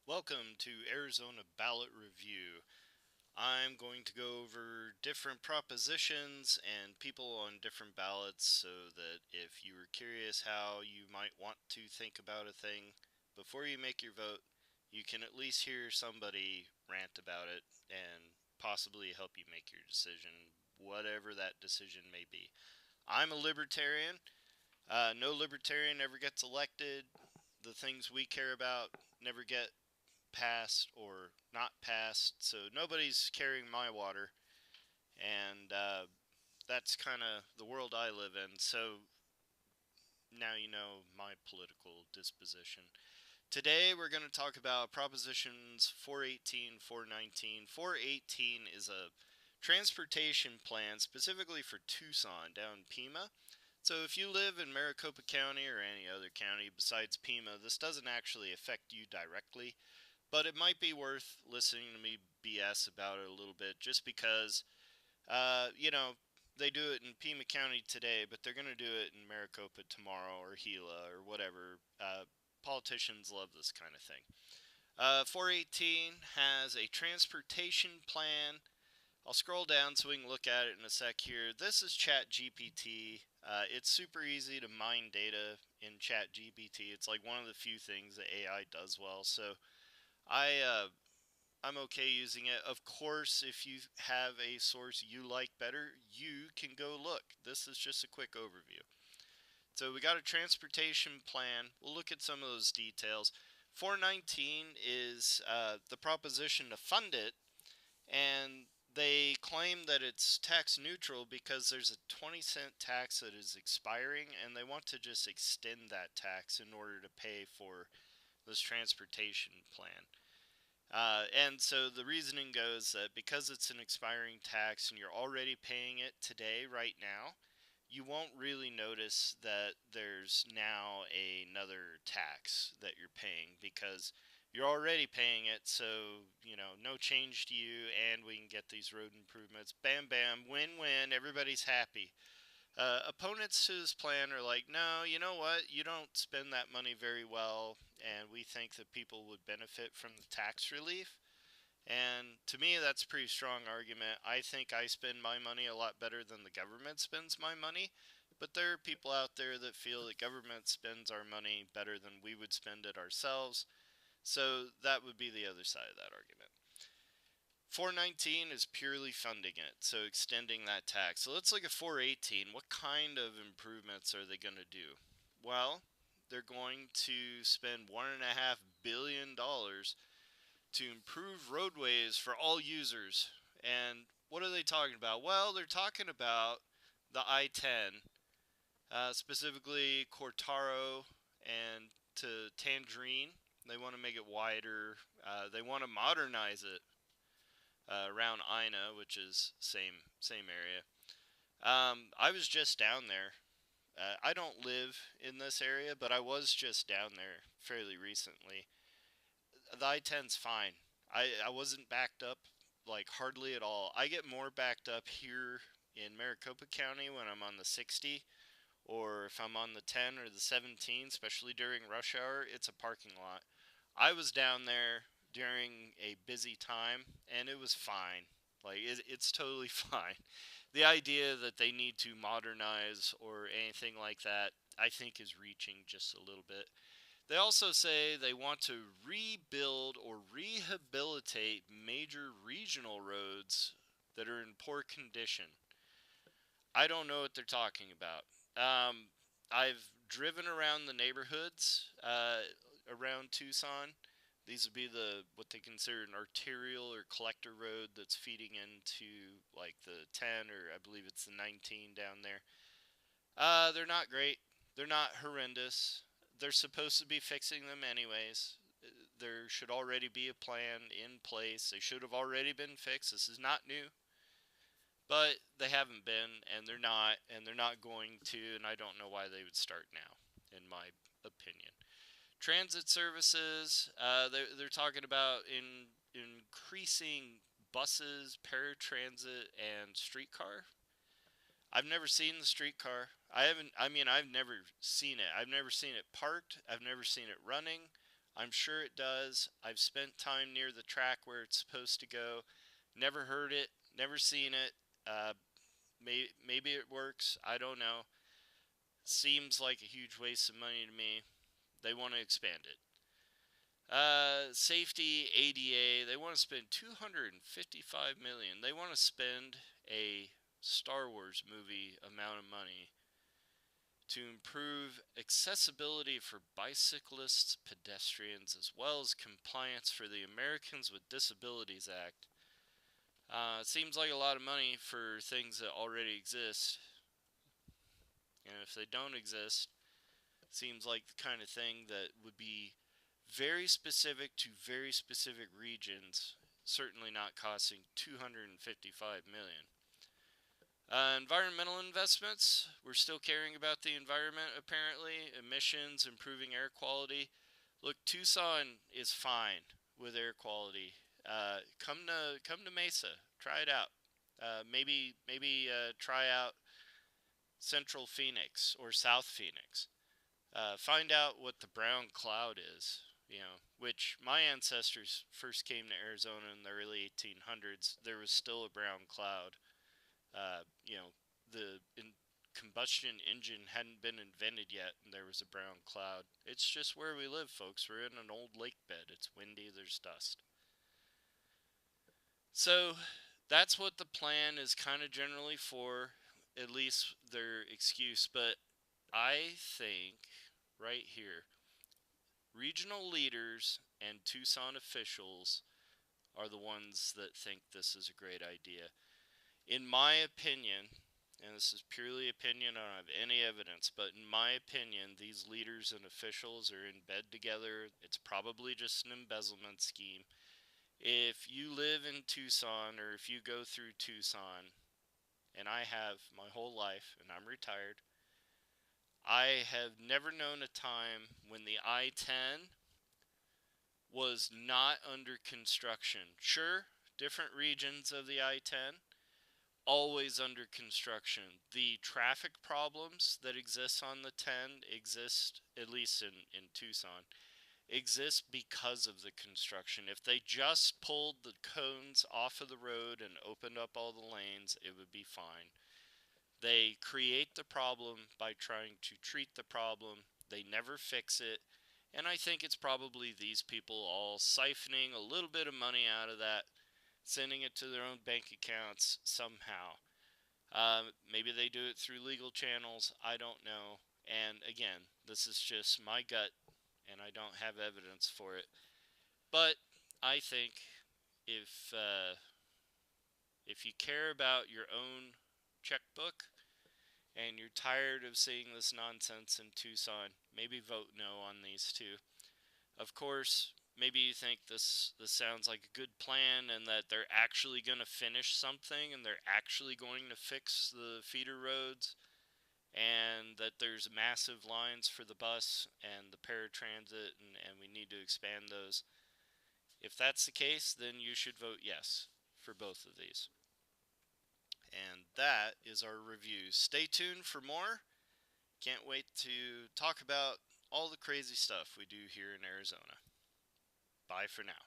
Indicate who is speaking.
Speaker 1: Welcome to Arizona Ballot Review. I'm going to go over different propositions and people on different ballots so that if you were curious how you might want to think about a thing before you make your vote, you can at least hear somebody rant about it and possibly help you make your decision, whatever that decision may be. I'm a libertarian. No libertarian ever gets elected. The things we care about never get passed or not passed, so nobody's carrying my water, and that's kind of the world I live in. So now you know my political disposition. Today we're going to talk about Propositions 418, 419. 418 is a transportation plan specifically for Tucson down in Pima. So if you live in Maricopa County or any other county besides Pima, this doesn't actually affect you directly, but it might be worth listening to me BS about it a little bit just because, uh, you know, they do it in Pima County today, but they're going to do it in Maricopa tomorrow or Gila or whatever. Politicians love this kind of thing. 418 has a transportation plan. I'll scroll down so we can look at it in a sec here. This is Chat GPT. It's super easy to mine data in Chat GPT. It's like one of the few things that AI does well. So I I'm okay using it. Of course, if you have a source you like better, you can go look. This is just a quick overview. So we got a transportation plan. We'll look at some of those details. 419 is the proposition to fund it, and they claim that it's tax neutral because there's a 20-cent tax that is expiring, and they want to just extend that tax in order to pay for this transportation plan. And so the reasoning goes that because it's an expiring tax and you're already paying it today, right now, you won't really notice that there's now another tax that you're paying because you're already paying it. So, no change to you, and we can get these road improvements. Bam, bam, win win. Everybody's happy. Opponents to this plan are like, no, you know what? You don't spend that money very well, and we think that people would benefit from the tax relief. And to me, that's a pretty strong argument. I think I spend my money a lot better than the government spends my money, but there are people out there that feel that government spends our money better than we would spend it ourselves. So that would be the other side of that argument. 419 is purely funding it, so extending that tax. So let's look at 418. What kind of improvements are they going to do? Well, they're going to spend $1.5 billion to improve roadways for all users. And what are they talking about? Well, they're talking about the I-10, specifically Cortaro and to Tangerine. They want to make it wider. They want to modernize it around Ina, which is same area. I was just down there. I don't live in this area, but I was just down there fairly recently. The I-10's fine. I wasn't backed up like hardly at all. I get more backed up here in Maricopa County when I'm on the 60, or if I'm on the 10 or the 17, especially during rush hour. It's a parking lot. I was down there during a busy time, and it was fine. Like, it's totally fine. The idea that they need to modernize or anything like that, I think, is reaching just a little bit. They also say they want to rebuild or rehabilitate major regional roads that are in poor condition. I don't know what they're talking about. Um, I've driven around the neighborhoods around Tucson. These would be the what they consider an arterial or collector road that's feeding into like the 10, or I believe it's the 19 down there. They're not great. They're not horrendous. They're supposed to be fixing them anyways. There should already be a plan in place. They should have already been fixed. This is not new, but they haven't been, and they're not going to, and I don't know why they would start now, in my opinion. Transit services, they're talking about increasing buses, paratransit, and streetcar. I've never seen the streetcar. I haven't. I mean, I've never seen it. I've never seen it parked. I've never seen it running. I'm sure it does. I've spent time near the track where it's supposed to go. Never heard it, never seen it. Maybe it works. I don't know. Seems like a huge waste of money to me. They want to expand it. Safety, ADA, they want to spend 255 million. They want to spend a Star Wars movie amount of money to improve accessibility for bicyclists, pedestrians, as well as compliance for the Americans with Disabilities Act. It seems like a lot of money for things that already exist. And if they don't exist, it seems like the kind of thing that would be very specific to very specific regions, certainly not costing 255 million. Environmental investments. We're still caring about the environment, apparently. Emissions, improving air quality. Look, Tucson is fine with air quality. Come to Mesa. Try it out. Maybe try out Central Phoenix or South Phoenix. Find out what the brown cloud is. Which my ancestors first came to Arizona in the early 1800s. There was still a brown cloud. The combustion engine hadn't been invented yet, and there was a brown cloud. It's just where we live, folks. We're in an old lake bed. It's windy, there's dust. So that's what the plan is kind of generally for, at least their excuse. But I think right here, regional leaders and Tucson officials are the ones that think this is a great idea. In my opinion, and this is purely opinion, I don't have any evidence, but in my opinion, these leaders and officials are in bed together. It's probably just an embezzlement scheme. If you live in Tucson, or if you go through Tucson, and I have my whole life, and I'm retired, I have never known a time when the I-10 was not under construction. Sure, different regions of the I-10, always under construction. The traffic problems that exist on the 10 exist, at least in Tucson, exist because of the construction. If they just pulled the cones off of the road and opened up all the lanes, it would be fine. They create the problem by trying to treat the problem. They never fix it. And I think it's probably these people all siphoning a little bit of money out of that, sending it to their own bank accounts somehow. Maybe they do it through legal channels. I don't know. And again, this is just my gut, and I don't have evidence for it. But I think if if you care about your own checkbook and you're tired of seeing this nonsense in Tucson, maybe vote no on these two. Of course, maybe you think this sounds like a good plan and that they're actually going to finish something and they're actually going to fix the feeder roads and that there's massive lines for the bus and the paratransit and we need to expand those. If that's the case, then you should vote yes for both of these. And that is our review. Stay tuned for more. Can't wait to talk about all the crazy stuff we do here in Arizona. Bye for now.